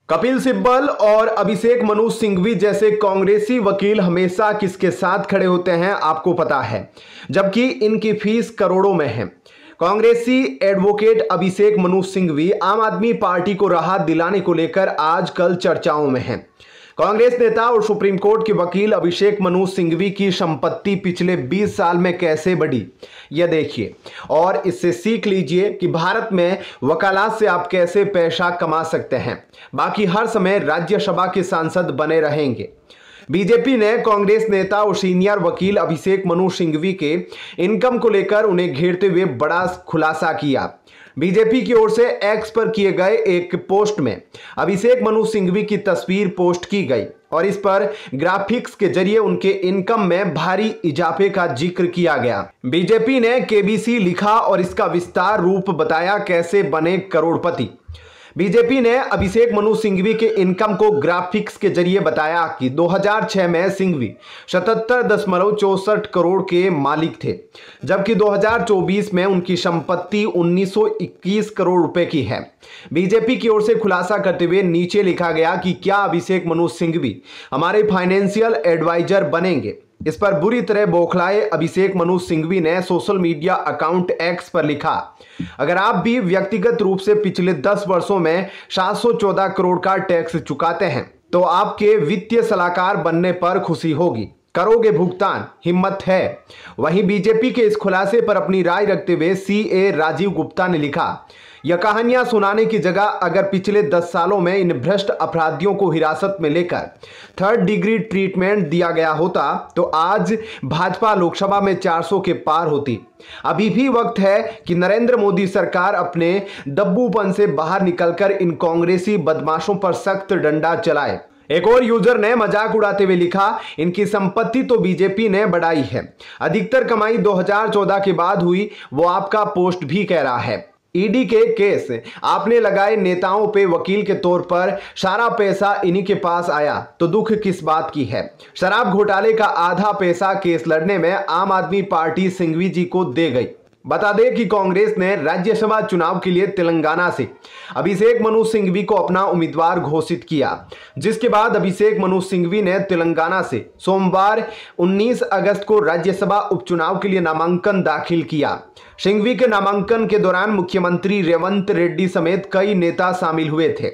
कपिल सिब्बल और अभिषेक मनु सिंघवी जैसे कांग्रेसी वकील हमेशा किसके साथ खड़े होते हैं आपको पता है, जबकि इनकी फीस करोड़ों में है। कांग्रेसी एडवोकेट अभिषेक मनु सिंघवी आम आदमी पार्टी को राहत दिलाने को लेकर आजकल चर्चाओं में हैं। कांग्रेस नेता और सुप्रीम कोर्ट के वकील अभिषेक मनु सिंघवी की संपत्ति पिछले 20 साल में कैसे बढ़ी, यह देखिए और इससे सीख लीजिए कि भारत में वकालत से आप कैसे पैसा कमा सकते हैं, बाकी हर समय राज्यसभा के सांसद बने रहेंगे। बीजेपी ने कांग्रेस नेता और सीनियर वकील अभिषेक मनु सिंघवी के इनकम को लेकर उन्हें घेरते हुए बड़ा खुलासा किया। बीजेपी की ओर से एक्स पर किए गए एक पोस्ट में अभिषेक मनु सिंघवी की तस्वीर पोस्ट की गई और इस पर ग्राफिक्स के जरिए उनके इनकम में भारी इजाफे का जिक्र किया गया। बीजेपी ने केबीसी लिखा और इसका विस्तार रूप बताया, कैसे बने करोड़पति। बीजेपी ने अभिषेक मनु सिंघवी के इनकम को ग्राफिक्स के जरिए बताया कि 2006 में सिंघवी 77.64 करोड़ के मालिक थे, जबकि 2024 में उनकी संपत्ति 1921 करोड़ रुपए की है। बीजेपी की ओर से खुलासा करते हुए नीचे लिखा गया कि क्या अभिषेक मनु सिंघवी हमारे फाइनेंशियल एडवाइजर बनेंगे। इस पर बुरी तरह बौखलाए अभिषेक मनु सिंघवी ने सोशल मीडिया अकाउंट एक्स पर लिखा, अगर आप भी व्यक्तिगत रूप से पिछले 10 वर्षों में 714 करोड़ का टैक्स चुकाते हैं तो आपके वित्तीय सलाहकार बनने पर खुशी होगी, करोगे भुगतान, हिम्मत है। वहीं बीजेपी के इस खुलासे पर अपनी राय रखते हुए सीए राजीव गुप्ता ने लिखा, यह कहानियां सुनाने की जगह अगर पिछले 10 सालों में इन भ्रष्ट अपराधियों को हिरासत में लेकर 3rd डिग्री ट्रीटमेंट दिया गया होता तो आज भाजपा लोकसभा में 400 के पार होती। अभी भी वक्त है कि नरेंद्र मोदी सरकार अपने दब्बूपन से बाहर निकलकर इन कांग्रेसी बदमाशों पर सख्त डंडा चलाए। एक और यूजर ने मजाक उड़ाते हुए लिखा, इनकी संपत्ति तो बीजेपी ने बढ़ाई है, अधिकतर कमाई 2014 के बाद हुई, वो आपका पोस्ट भी कह रहा है। ईडी के केस आपने लगाए नेताओं पे वकील के तौर पर, सारा पैसा इन्हीं के पास आया तो दुख किस बात की है। शराब घोटाले का आधा पैसा केस लड़ने में आम आदमी पार्टी सिंघवी जी को दे गई। बता दें कि कांग्रेस ने राज्यसभा चुनाव के लिए तेलंगाना से अभिषेक मनु सिंघवी को अपना उम्मीदवार घोषित किया, जिसके बाद अभिषेक मनु सिंघवी ने तेलंगाना से सोमवार 19 अगस्त को राज्यसभा उपचुनाव के लिए नामांकन दाखिल किया। सिंघवी के नामांकन के दौरान मुख्यमंत्री रेवंत रेड्डी समेत कई नेता शामिल हुए थे।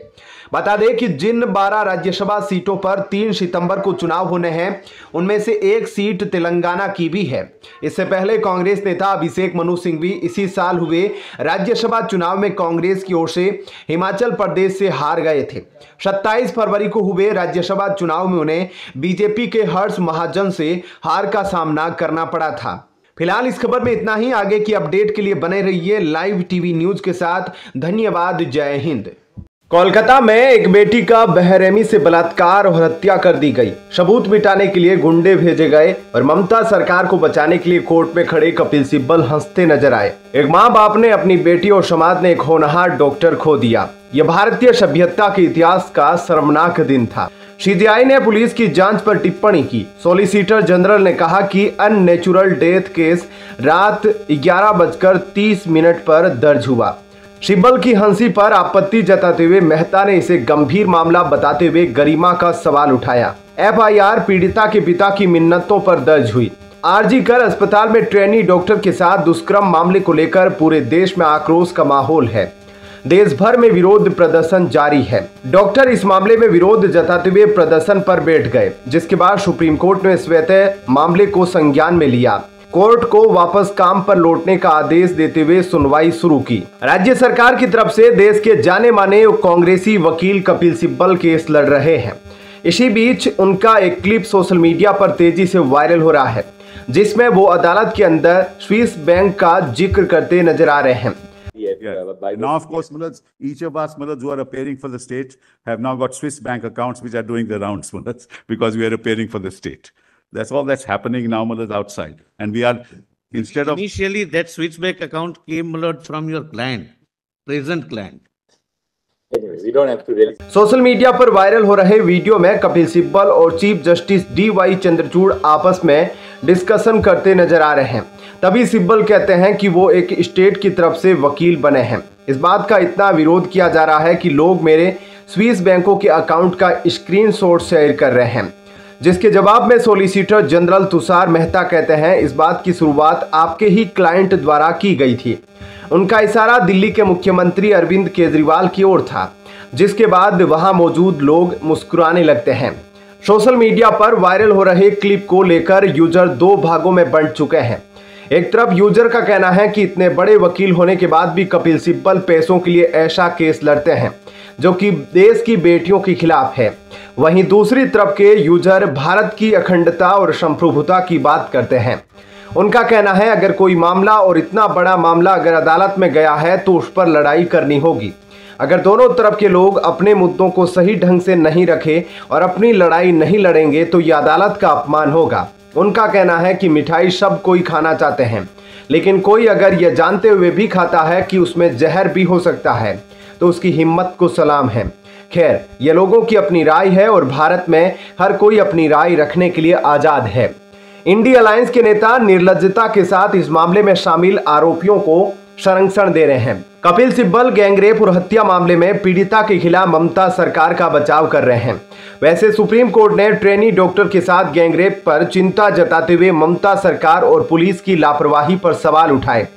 बता दें कि जिन 12 राज्यसभा सीटों पर 3 सितंबर को चुनाव होने हैं, उनमें से एक सीट तेलंगाना की भी है। इससे पहले कांग्रेस नेता अभिषेक मनु सिंघवी इसी साल हुए राज्यसभा चुनाव में कांग्रेस की ओर से हिमाचल प्रदेश से हार गए थे। 27 फरवरी को हुए राज्यसभा चुनाव में उन्हें बीजेपी के हर्ष महाजन से हार का सामना करना पड़ा था। फिलहाल इस खबर में इतना ही। आगे की अपडेट के लिए बने रहिए लाइव टीवी न्यूज के साथ। धन्यवाद। जय हिंद। कोलकाता में एक बेटी का बेरहमी से बलात्कार और हत्या कर दी गई। सबूत मिटाने के लिए गुंडे भेजे गए और ममता सरकार को बचाने के लिए कोर्ट में खड़े कपिल सिब्बल हंसते नजर आए। एक माँ बाप ने अपनी बेटी और समाज ने एक होनहार डॉक्टर खो दिया। यह भारतीय सभ्यता के इतिहास का शर्मनाक दिन था। सीबीआई ने पुलिस की जांच पर टिप्पणी की। सॉलिसिटर जनरल ने कहा कि अननेचुरल डेथ केस रात 11:30 पर दर्ज हुआ। सिब्बल की हंसी पर आपत्ति जताते हुए मेहता ने इसे गंभीर मामला बताते हुए गरिमा का सवाल उठाया। एफआईआर पीड़िता के पिता की मिन्नतों पर दर्ज हुई। आरजीकर अस्पताल में ट्रेनी डॉक्टर के साथ दुष्कर्म मामले को लेकर पूरे देश में आक्रोश का माहौल है। देश भर में विरोध प्रदर्शन जारी है। डॉक्टर इस मामले में विरोध जताते हुए प्रदर्शन पर बैठ गए, जिसके बाद सुप्रीम कोर्ट ने स्वतः मामले को संज्ञान में लिया। कोर्ट को वापस काम पर लौटने का आदेश देते हुए सुनवाई शुरू की। राज्य सरकार की तरफ से देश के जाने माने कांग्रेसी वकील कपिल सिब्बल केस लड़ रहे हैं। इसी बीच उनका एक क्लिप सोशल मीडिया पर तेजी से वायरल हो रहा है, जिसमें वो अदालत के अंदर स्विस बैंक का जिक्र करते नजर आ रहे हैं। Now, of course, each of us who are appearing for the state have now got Swiss bank accounts which are doing the rounds, because we are appearing for the state. That's all that's happening now, outside. And we are, instead of... Initially, that Swiss bank account came, from your client, present client. Anyways, we don't have to really... social media पर viral हो रहे video में कपिल सिब्बल और chief justice DY Chandrachud आपस में discussion करते नजर आ रहे हैं। तभी सिब्बल कहते हैं कि वो एक स्टेट की तरफ से वकील बने हैं। इस बात का इतना विरोध किया जा रहा है कि लोग मेरे स्विस बैंकों के अकाउंट का स्क्रीनशॉट शेयर कर रहे हैं, जिसके जवाब में सॉलिसिटर जनरल तुषार मेहता कहते हैं इस बात की शुरुआत आपके ही क्लाइंट द्वारा की गई थी। उनका इशारा दिल्ली के मुख्यमंत्री अरविंद केजरीवाल की ओर था, जिसके बाद वहां मौजूद लोग मुस्कुराने लगते हैं। सोशल मीडिया पर वायरल हो रहे क्लिप को लेकर यूजर दो भागों में बंट चुके हैं। एक तरफ यूजर का कहना है कि इतने बड़े वकील होने के बाद भी कपिल सिब्बल पैसों के लिए ऐसा केस लड़ते हैं जो कि देश की बेटियों के खिलाफ है। वहीं दूसरी तरफ के यूजर भारत की अखंडता और संप्रभुता की बात करते हैं। उनका कहना है अगर कोई मामला और इतना बड़ा मामला अगर अदालत में गया है तो उस पर लड़ाई करनी होगी। अगर दोनों तरफ के लोग अपने मुद्दों को सही ढंग से नहीं रखे और अपनी लड़ाई नहीं लड़ेंगे तो यह अदालत का अपमान होगा। उनका कहना है कि मिठाई सब कोई खाना चाहते हैं, लेकिन कोई अगर यह जानते हुए भी खाता है कि उसमें जहर भी हो सकता है तो उसकी हिम्मत को सलाम है। खैर, ये लोगों की अपनी राय है और भारत में हर कोई अपनी राय रखने के लिए आजाद है। इंडिया अलायंस के नेता निर्लज्जता के साथ इस मामले में शामिल आरोपियों को संरक्षण दे रहे हैं। कपिल सिब्बल गैंगरेप और हत्या मामले में पीड़िता के खिलाफ ममता सरकार का बचाव कर रहे हैं। वैसे सुप्रीम कोर्ट ने ट्रेनी डॉक्टर के साथ गैंगरेप पर चिंता जताते हुए ममता सरकार और पुलिस की लापरवाही पर सवाल उठाए।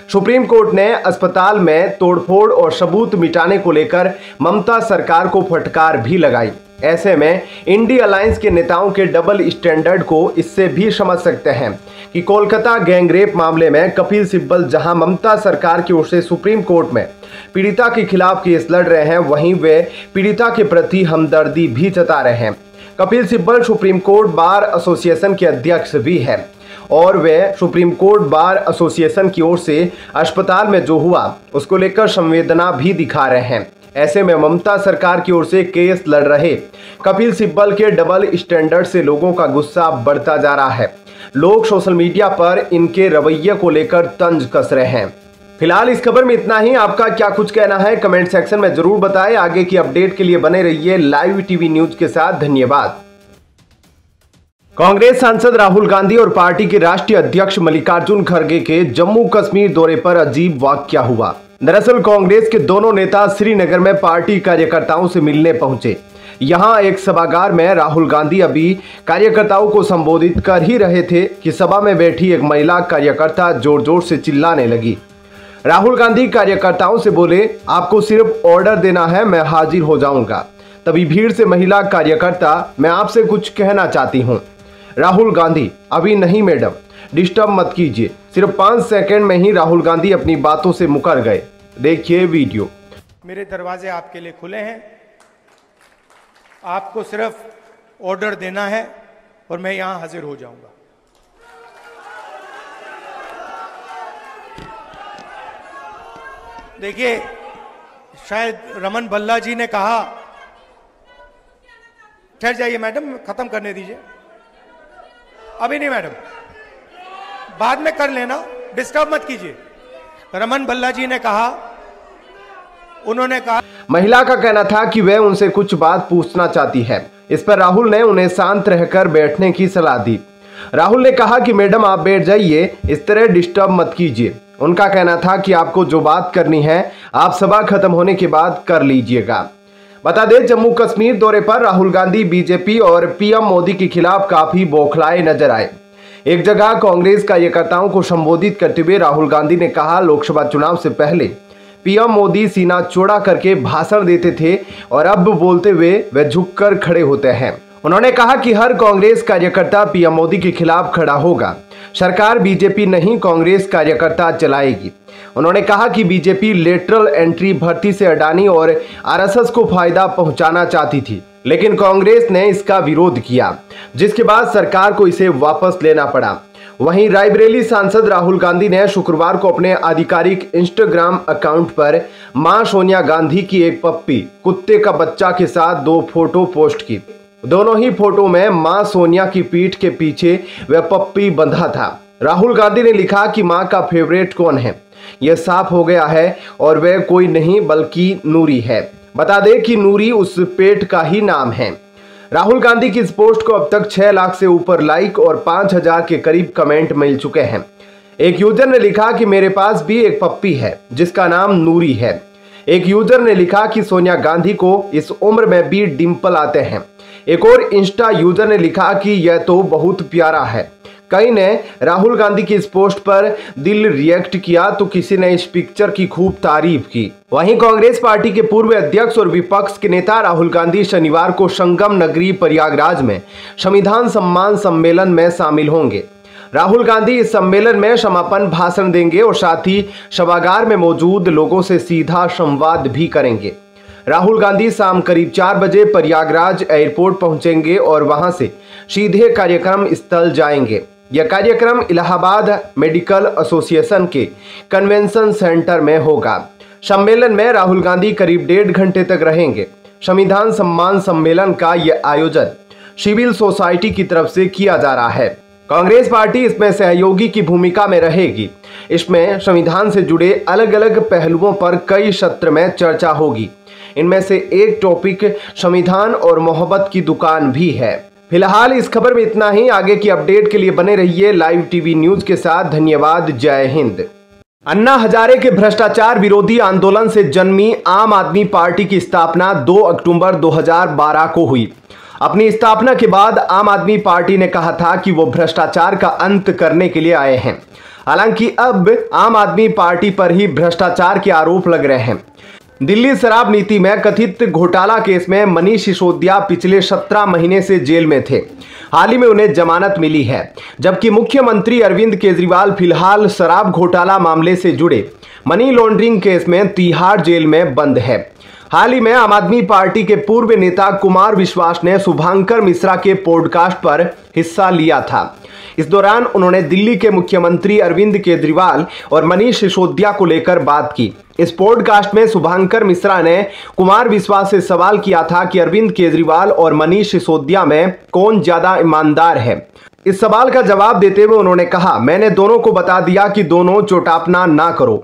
सुप्रीम कोर्ट ने अस्पताल में तोड़फोड़ और सबूत मिटाने को लेकर ममता सरकार को फटकार भी लगाई। ऐसे में इंडिया अलायंस के नेताओं के डबल स्टैंडर्ड को इससे भी समझ सकते हैं कि कोलकाता गैंगरेप मामले में कपिल सिब्बल जहां ममता सरकार की ओर से सुप्रीम कोर्ट में पीड़िता के खिलाफ केस लड़ रहे हैं, वहीं वे पीड़िता के प्रति हमदर्दी भी जता रहे हैं। Kapil Sibal supreme court bar association के अध्यक्ष भी हैं और वे सुप्रीम कोर्ट बार एसोसिएशन की ओर से अस्पताल में जो हुआ उसको लेकर संवेदना भी दिखा रहे हैं। ऐसे में ममता सरकार की ओर से केस लड़ रहे कपिल सिब्बल के डबल स्टैंडर्ड से लोगों का गुस्सा बढ़ता जा रहा है। लोग सोशल मीडिया पर इनके रवैये को लेकर तंज कस रहे हैं। फिलहाल इस खबर में इतना ही। आपका क्या कुछ कहना है कमेंट सेक्शन में जरूर बताएं। आगे की अपडेट के लिए बने रहिए लाइव टीवी न्यूज के साथ। धन्यवाद। कांग्रेस सांसद राहुल गांधी और पार्टी के राष्ट्रीय अध्यक्ष मल्लिकार्जुन खड़गे के जम्मू कश्मीर दौरे पर अजीब वाकया हुआ। दरअसल कांग्रेस के दोनों नेता श्रीनगर में पार्टी कार्यकर्ताओं से मिलने पहुंचे। यहां एक सभागार में राहुल गांधी अभी कार्यकर्ताओं को संबोधित कर ही रहे थे कि सभा में बैठी एक महिला कार्यकर्ता जोर जोर से चिल्लाने लगी। राहुल गांधी कार्यकर्ताओं से बोले, आपको सिर्फ ऑर्डर देना है, मैं हाजिर हो जाऊंगा। तभी भीड़ से महिला कार्यकर्ता, मैं आपसे कुछ कहना चाहती हूँ। राहुल गांधी, अभी नहीं मैडम, डिस्टर्ब मत कीजिए। सिर्फ 5 सेकंड में ही राहुल गांधी अपनी बातों से मुकर गए। देखिए वीडियो। मेरे दरवाजे आपके लिए खुले हैं, आपको सिर्फ ऑर्डर देना है और मैं यहां हाजिर हो जाऊंगा। देखिए, शायद रमन भल्ला जी ने कहा, ठहर जाइए मैडम, खत्म करने दीजिए। अभी नहीं मैडम, बाद में कर लेना, डिस्टर्ब मत कीजिए। रमन भल्ला जी ने कहा, उन्होंने कहा, महिला का कहना था कि वह उनसे कुछ बात पूछना चाहती है। इस पर राहुल ने उन्हें शांत रहकर बैठने की सलाह दी। राहुल ने कहा कि मैडम आप बैठ जाइए, इस तरह डिस्टर्ब मत कीजिए। उनका कहना था कि आपको जो बात करनी है आप सभा खत्म होने के बाद कर लीजिएगा। बता दें, जम्मू कश्मीर दौरे पर राहुल गांधी बीजेपी और पीएम मोदी के खिलाफ काफी बौखलाए नजर आए। एक जगह कांग्रेस कार्यकर्ताओं को संबोधित करते हुए राहुल गांधी ने कहा, लोकसभा चुनाव से पहले पीएम मोदी सीना चौड़ा करके भाषण देते थे और अब बोलते हुए वे झुककर खड़े होते हैं। उन्होंने कहा कि हर कांग्रेस कार्यकर्ता पीएम मोदी के खिलाफ खड़ा होगा। सरकार बीजेपी नहीं कांग्रेस कार्यकर्ता चलाएगी। उन्होंने कहा कि बीजेपी लेटरल एंट्री भर्ती से अडानी और आरएसएस को फायदा पहुंचाना चाहती थी, लेकिन कांग्रेस ने इसका विरोध किया, जिसके बाद सरकार को इसे वापस लेना पड़ा। वहीं रायबरेली सांसद राहुल गांधी ने शुक्रवार को अपने आधिकारिक इंस्टाग्राम अकाउंट पर मां सोनिया गांधी की एक पप्पी कुत्ते का बच्चा के साथ 2 फोटो पोस्ट की। दोनों ही फोटो में मां सोनिया की पीठ के पीछे वह पप्पी बंधा था। राहुल गांधी ने लिखा कि मां का फेवरेट कौन है, यह साफ हो गया है और वह कोई नहीं बल्कि नूरी है। बता दें कि नूरी उस पेट का ही नाम है। राहुल गांधी की इस पोस्ट को अब तक 6 लाख से ऊपर लाइक और 5000 के करीब कमेंट मिल चुके हैं। एक यूजर ने लिखा कि मेरे पास भी एक पप्पी है जिसका नाम नूरी है। एक यूजर ने लिखा कि सोनिया गांधी को इस उम्र में भी डिंपल आते हैं। एक और इंस्टा यूजर ने लिखा कि यह तो बहुत प्यारा है। कई ने राहुल गांधी की इस पोस्ट पर दिल रिएक्ट किया तो किसी ने इस पिक्चर की खूब तारीफ की। वहीं कांग्रेस पार्टी के पूर्व अध्यक्ष और विपक्ष के नेता राहुल गांधी शनिवार को संगम नगरी प्रयागराज में संविधान सम्मान सम्मेलन में शामिल होंगे। राहुल गांधी इस सम्मेलन में समापन भाषण देंगे और साथ ही सभागार में मौजूद लोगों से सीधा संवाद भी करेंगे। राहुल गांधी शाम करीब 4 बजे प्रयागराज एयरपोर्ट पहुंचेंगे और वहां से सीधे कार्यक्रम स्थल जाएंगे। यह कार्यक्रम इलाहाबाद मेडिकल एसोसिएशन के कन्वेंशन सेंटर में होगा। सम्मेलन में राहुल गांधी करीब 1.5 घंटे तक रहेंगे। संविधान सम्मान सम्मेलन का यह आयोजन सिविल सोसाइटी की तरफ से किया जा रहा है। कांग्रेस पार्टी इसमें सहयोगी की भूमिका में रहेगी। इसमें संविधान से जुड़े अलग अलग पहलुओं पर कई सत्र में चर्चा होगी। इनमें से एक टॉपिक संविधान और मोहब्बत की दुकान भी है। फिलहाल इस खबर में इतना ही। आगे की अपडेट के लिए बने रहिए लाइव टीवी न्यूज के साथ। धन्यवाद। जय हिंद। अन्ना हजारे के भ्रष्टाचार विरोधी आंदोलन से जन्मी आम आदमी पार्टी की स्थापना 2 अक्टूबर 2012 को हुई। अपनी स्थापना के बाद आम आदमी पार्टी ने कहा था कि वो भ्रष्टाचार का अंत करने के लिए आए हैं। हालांकि अब आम आदमी पार्टी पर ही भ्रष्टाचार के आरोप लग रहे हैं। दिल्ली शराब नीति में कथित घोटाला केस में मनीष सिसोदिया पिछले 17 महीने से जेल में थे। हाल ही में उन्हें जमानत मिली है, जबकि मुख्यमंत्री अरविंद केजरीवाल फिलहाल शराब घोटाला मामले से जुड़े मनी लॉन्ड्रिंग केस में तिहाड़ जेल में बंद है। हाल ही में आम आदमी पार्टी के पूर्व नेता कुमार विश्वास ने शुभांकर मिश्रा के पॉडकास्ट पर हिस्सा लिया था। इस दौरान उन्होंने दिल्ली के मुख्यमंत्री अरविंद केजरीवाल और मनीष सिसोदिया को लेकर बात की। इस पॉडकास्ट में शुभांकर मिश्रा ने कुमार विश्वास से सवाल किया था कि अरविंद केजरीवाल और मनीष सिसोदिया में कौन ज्यादा ईमानदार है। इस सवाल का जवाब देते हुए उन्होंने कहा, मैंने दोनों को बता दिया कि दोनों चोटापना ना करो।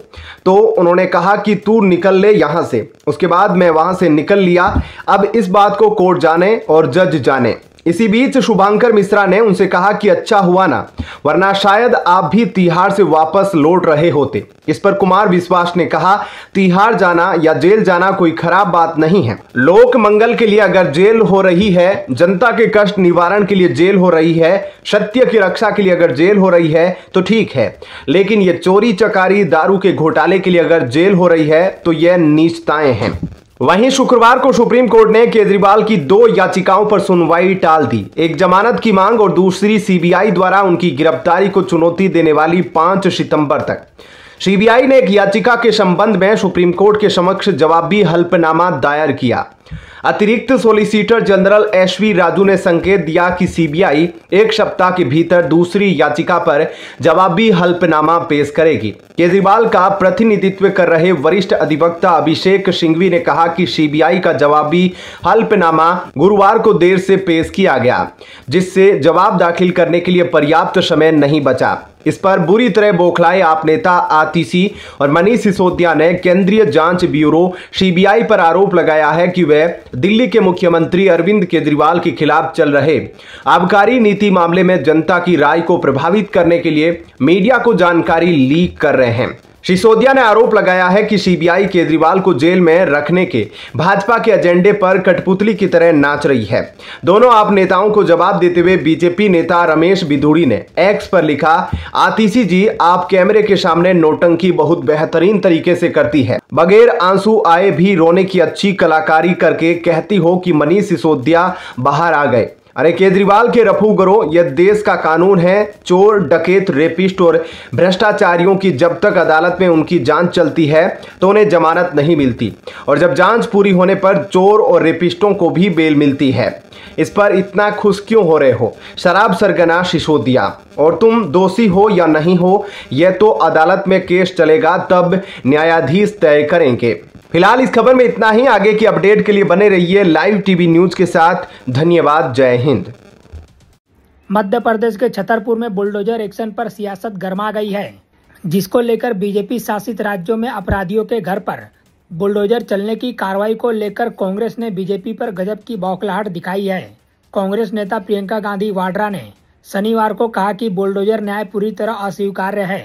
तो उन्होंने कहा कि तू निकल ले यहां से। उसके बाद मैं वहां से निकल लिया। अब इस बात को कोर्ट जाने और जज जाने। इसी बीच शुभांकर मिश्रा ने उनसे कहा कि अच्छा हुआ ना, वरना शायद आप भी तिहाड़ से वापस लौट रहे होते। इस पर कुमार विश्वास ने कहा, तिहाड़ जाना या जेल जाना कोई खराब बात नहीं है। लोक मंगल के लिए अगर जेल हो रही है, जनता के कष्ट निवारण के लिए जेल हो रही है, सत्य की रक्षा के लिए अगर जेल हो रही है तो ठीक है, लेकिन ये चोरी चकारी दारू के घोटाले के लिए अगर जेल हो रही है तो यह नीचताएं हैं। वहीं शुक्रवार को सुप्रीम कोर्ट ने केजरीवाल की 2 याचिकाओं पर सुनवाई टाल दी। एक जमानत की मांग और दूसरी सीबीआई द्वारा उनकी गिरफ्तारी को चुनौती देने वाली 5 सितंबर तक। सीबीआई ने एक याचिका के संबंध में सुप्रीम कोर्ट के समक्ष जवाबी हल्फनामा दायर किया। अतिरिक्त सॉलिसिटर जनरल एसवी राजू ने संकेत दिया कि सीबीआई 1 सप्ताह के भीतर दूसरी याचिका पर जवाबी हल्फनामा पेश करेगी। केजरीवाल का प्रतिनिधित्व कर रहे वरिष्ठ अधिवक्ता अभिषेक सिंघवी ने कहा कि सीबीआई का जवाबी हल्फनामा गुरुवार को देर से पेश किया गया, जिससे जवाब दाखिल करने के लिए पर्याप्त समय नहीं बचा। इस पर बुरी तरह बौखलाए आप नेता आतिशी और मनीष सिसोदिया ने केंद्रीय जांच ब्यूरो सीबीआई पर आरोप लगाया है कि वह दिल्ली के मुख्यमंत्री अरविंद केजरीवाल के खिलाफ चल रहे आबकारी नीति मामले में जनता की राय को प्रभावित करने के लिए मीडिया को जानकारी लीक कर रहे हैं। सिसोदिया ने आरोप लगाया है कि सीबीआई केजरीवाल को जेल में रखने के भाजपा के एजेंडे पर कठपुतली की तरह नाच रही है। दोनों आप नेताओं को जवाब देते हुए बीजेपी नेता रमेश बिधूड़ी ने एक्स पर लिखा, आतिशी जी आप कैमरे के सामने नौटंकी बहुत बेहतरीन तरीके से करती है, बगैर आंसू आए भी रोने की अच्छी कलाकारी करके कहती हो कि मनीष सिसोदिया बाहर आ गए। अरे केजरीवाल के रफूगरो, यह देश का कानून है। चोर, डकैत, रेपिस्ट और भ्रष्टाचारियों की जब तक अदालत में उनकी जांच चलती है तो उन्हें जमानत नहीं मिलती, और जब जांच पूरी होने पर चोर और रेपिस्टों को भी बेल मिलती है। इस पर इतना खुश क्यों हो रहे हो शराब सरगना सिसोदिया? और तुम दोषी हो या नहीं हो, यह तो अदालत में केस चलेगा, तब न्यायाधीश तय करेंगे। फिलहाल इस खबर में इतना ही। आगे की अपडेट के लिए बने रहिए लाइव टीवी न्यूज के साथ। धन्यवाद। जय हिंद। मध्य प्रदेश के छतरपुर में बुलडोजर एक्शन पर सियासत गरमा गई है, जिसको लेकर बीजेपी शासित राज्यों में अपराधियों के घर पर बुलडोजर चलने की कार्रवाई को लेकर कांग्रेस ने बीजेपी पर गजब की बौखलाहट दिखाई है। कांग्रेस नेता प्रियंका गांधी वाड्रा ने शनिवार को कहा कि बुलडोजर न्याय पूरी तरह अस्वीकार्य है,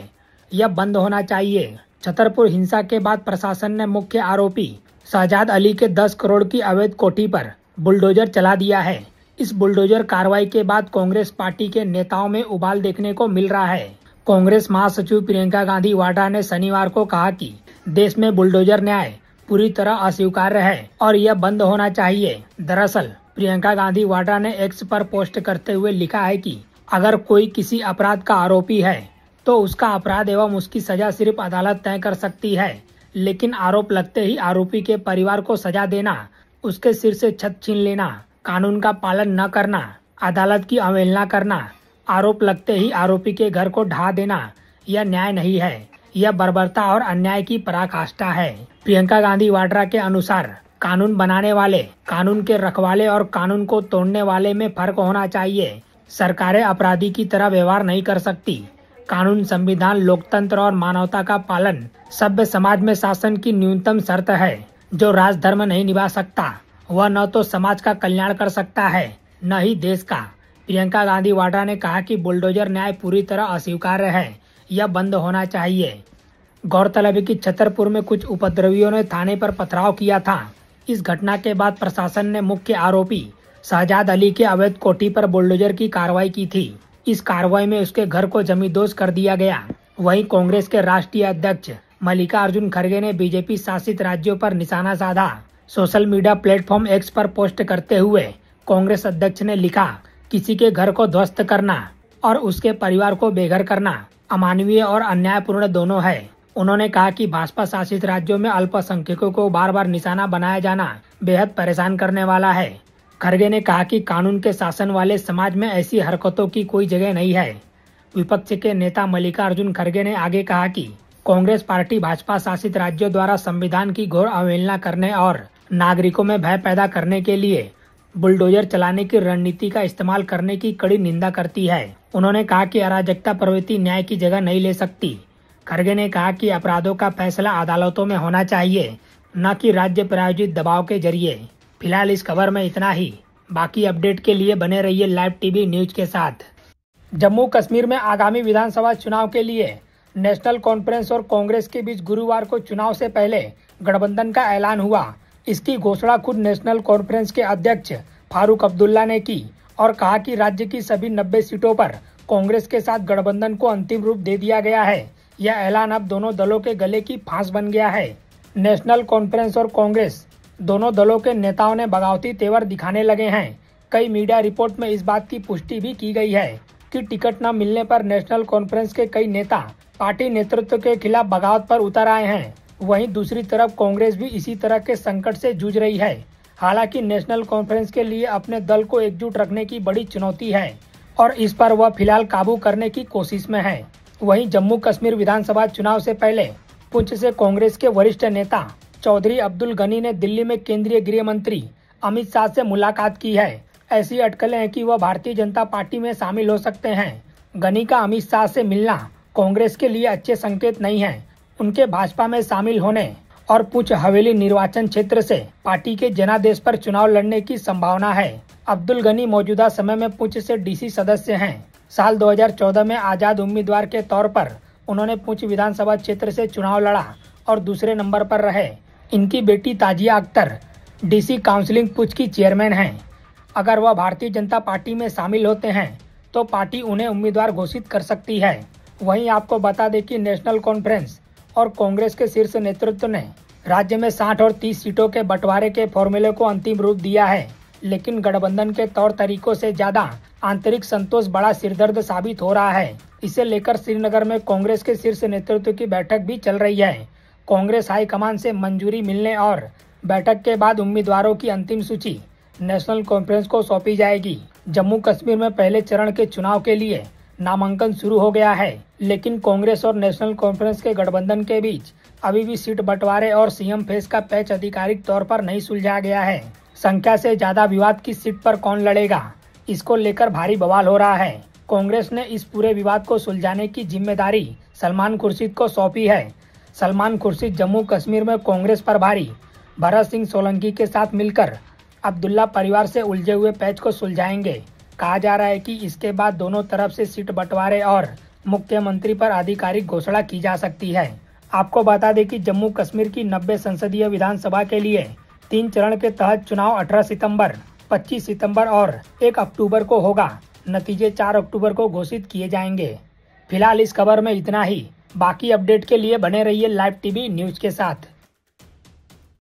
यह बंद होना चाहिए। छतरपुर हिंसा के बाद प्रशासन ने मुख्य आरोपी शहजाद अली के 10 करोड़ की अवैध कोठी पर बुलडोजर चला दिया है। इस बुलडोजर कार्रवाई के बाद कांग्रेस पार्टी के नेताओं में उबाल देखने को मिल रहा है। कांग्रेस महासचिव प्रियंका गांधी वाड्रा ने शनिवार को कहा कि देश में बुलडोजर न्याय पूरी तरह अस्वीकार्य है और यह बंद होना चाहिए। दरअसल प्रियंका गांधी वाड्रा ने एक्स पर पोस्ट करते हुए लिखा है कि अगर कोई किसी अपराध का आरोपी है तो उसका अपराध एवं उसकी सजा सिर्फ अदालत तय कर सकती है, लेकिन आरोप लगते ही आरोपी के परिवार को सजा देना, उसके सिर से छत छीन लेना, कानून का पालन न करना, अदालत की अवहेलना करना, आरोप लगते ही आरोपी के घर को ढहा देना, यह न्याय नहीं है। यह बर्बरता और अन्याय की पराकाष्ठा है। प्रियंका गांधी वाड्रा के अनुसार कानून बनाने वाले, कानून के रखवाले और कानून को तोड़ने वाले में फर्क होना चाहिए। सरकारें अपराधी की तरह व्यवहार नहीं कर सकती। कानून, संविधान, लोकतंत्र और मानवता का पालन सभ्य समाज में शासन की न्यूनतम शर्त है। जो राजधर्म नहीं निभा सकता वह न तो समाज का कल्याण कर सकता है न ही देश का। प्रियंका गांधी वाड्रा ने कहा कि बुलडोजर न्याय पूरी तरह अस्वीकार्य है, यह बंद होना चाहिए। गौरतलब है कि छतरपुर में कुछ उपद्रवियों ने थाने पर पथराव किया था। इस घटना के बाद प्रशासन ने मुख्य आरोपी शहजाद अली के अवैध कोठी पर बुलडोजर की कार्रवाई की थी। इस कार्रवाई में उसके घर को जमींदोज कर दिया गया। वहीं कांग्रेस के राष्ट्रीय अध्यक्ष मल्लिकार्जुन खड़गे ने बीजेपी शासित राज्यों पर निशाना साधा। सोशल मीडिया प्लेटफॉर्म एक्स पर पोस्ट करते हुए कांग्रेस अध्यक्ष ने लिखा, किसी के घर को ध्वस्त करना और उसके परिवार को बेघर करना अमानवीय और अन्यायपूर्ण दोनों है। उन्होंने कहा कि भाजपा शासित राज्यों में अल्पसंख्यकों को बार बार निशाना बनाया जाना बेहद परेशान करने वाला है। खड़गे ने कहा कि कानून के शासन वाले समाज में ऐसी हरकतों की कोई जगह नहीं है। विपक्ष के नेता मल्लिकार्जुन खड़गे ने आगे कहा कि कांग्रेस पार्टी भाजपा शासित राज्यों द्वारा संविधान की घोर अवहेलना करने और नागरिकों में भय पैदा करने के लिए बुलडोजर चलाने की रणनीति का इस्तेमाल करने की कड़ी निंदा करती है। उन्होंने कहा कि अराजकता प्रवृत्ति न्याय की जगह नहीं ले सकती। खड़गे ने कहा कि अपराधों का फैसला अदालतों में होना चाहिए, न कि राज्य प्रायोजित दबाव के जरिए। फिलहाल इस खबर में इतना ही। बाकी अपडेट के लिए बने रहिए लाइव टीवी न्यूज के साथ। जम्मू कश्मीर में आगामी विधानसभा चुनाव के लिए नेशनल कॉन्फ्रेंस और कांग्रेस के बीच गुरुवार को चुनाव से पहले गठबंधन का ऐलान हुआ। इसकी घोषणा खुद नेशनल कॉन्फ्रेंस के अध्यक्ष फारूक अब्दुल्ला ने की और कहा कि राज्य की सभी 90 सीटों पर कांग्रेस के साथ गठबंधन को अंतिम रूप दे दिया गया है। यह ऐलान अब दोनों दलों के गले की फांस बन गया है। नेशनल कॉन्फ्रेंस और कांग्रेस दोनों दलों के नेताओं ने बगावती तेवर दिखाने लगे हैं। कई मीडिया रिपोर्ट में इस बात की पुष्टि भी की गई है कि टिकट न मिलने पर नेशनल कॉन्फ्रेंस के कई नेता पार्टी नेतृत्व के खिलाफ बगावत पर उतर आए हैं। वहीं दूसरी तरफ कांग्रेस भी इसी तरह के संकट से जूझ रही है। हालांकि नेशनल कॉन्फ्रेंस के लिए अपने दल को एकजुट रखने की बड़ी चुनौती है और इस पर वह फिलहाल काबू करने की कोशिश में है। वहीं जम्मू कश्मीर विधानसभा चुनाव से पहले पुंछ से कांग्रेस के वरिष्ठ नेता चौधरी अब्दुल गनी ने दिल्ली में केंद्रीय गृह मंत्री अमित शाह से मुलाकात की है। ऐसी अटकलें हैं कि वह भारतीय जनता पार्टी में शामिल हो सकते हैं। गनी का अमित शाह से मिलना कांग्रेस के लिए अच्छे संकेत नहीं है। उनके भाजपा में शामिल होने और पुंछ हवेली निर्वाचन क्षेत्र से पार्टी के जनादेश पर चुनाव लड़ने की संभावना है। अब्दुल गनी मौजूदा समय में पुंछ से डीसी सदस्य हैं। साल 2014 में आजाद उम्मीदवार के तौर पर उन्होंने पुंछ विधानसभा क्षेत्र से चुनाव लड़ा और दूसरे नंबर पर रहे। इनकी बेटी ताजिया अख्तर डीसी काउंसिलिंग पुंछ की चेयरमैन हैं। अगर वह भारतीय जनता पार्टी में शामिल होते हैं तो पार्टी उन्हें उम्मीदवार घोषित कर सकती है। वहीं आपको बता दें कि नेशनल कॉन्फ्रेंस और कांग्रेस के शीर्ष नेतृत्व ने राज्य में 60 और 30 सीटों के बंटवारे के फॉर्मूले को अंतिम रूप दिया है, लेकिन गठबंधन के तौर तरीकों से ज्यादा आंतरिक संतोष बड़ा सिरदर्द साबित हो रहा है। इसे लेकर श्रीनगर में कांग्रेस के शीर्ष नेतृत्व की बैठक भी चल रही है। कांग्रेस हाईकमान से मंजूरी मिलने और बैठक के बाद उम्मीदवारों की अंतिम सूची नेशनल कॉन्फ्रेंस को सौंपी जाएगी। जम्मू कश्मीर में पहले चरण के चुनाव के लिए नामांकन शुरू हो गया है, लेकिन कांग्रेस और नेशनल कॉन्फ्रेंस के गठबंधन के बीच अभी भी सीट बंटवारे और सीएम फेस का पैच आधिकारिक तौर पर नहीं सुलझा गया है। संख्या से ज्यादा विवाद की सीट पर कौन लड़ेगा, इसको लेकर भारी बवाल हो रहा है। कांग्रेस ने इस पूरे विवाद को सुलझाने की जिम्मेदारी सलमान खुर्शीद को सौंपी है। सलमान खुर्शीद जम्मू कश्मीर में कांग्रेस प्रभारी भरत सिंह सोलंकी के साथ मिलकर अब्दुल्ला परिवार से उलझे हुए पैच को सुलझाएंगे। कहा जा रहा है कि इसके बाद दोनों तरफ से सीट बंटवारे और मुख्यमंत्री पर आधिकारिक घोषणा की जा सकती है। आपको बता दें कि जम्मू कश्मीर की 90 संसदीय विधानसभा के लिए 3 चरण के तहत चुनाव 18 सितंबर, 25 सितंबर और 1 अक्टूबर को होगा। नतीजे 4 अक्टूबर को घोषित किए जाएंगे। फिलहाल इस खबर में इतना ही। बाकी अपडेट के लिए बने रहिए लाइव टीवी न्यूज के साथ।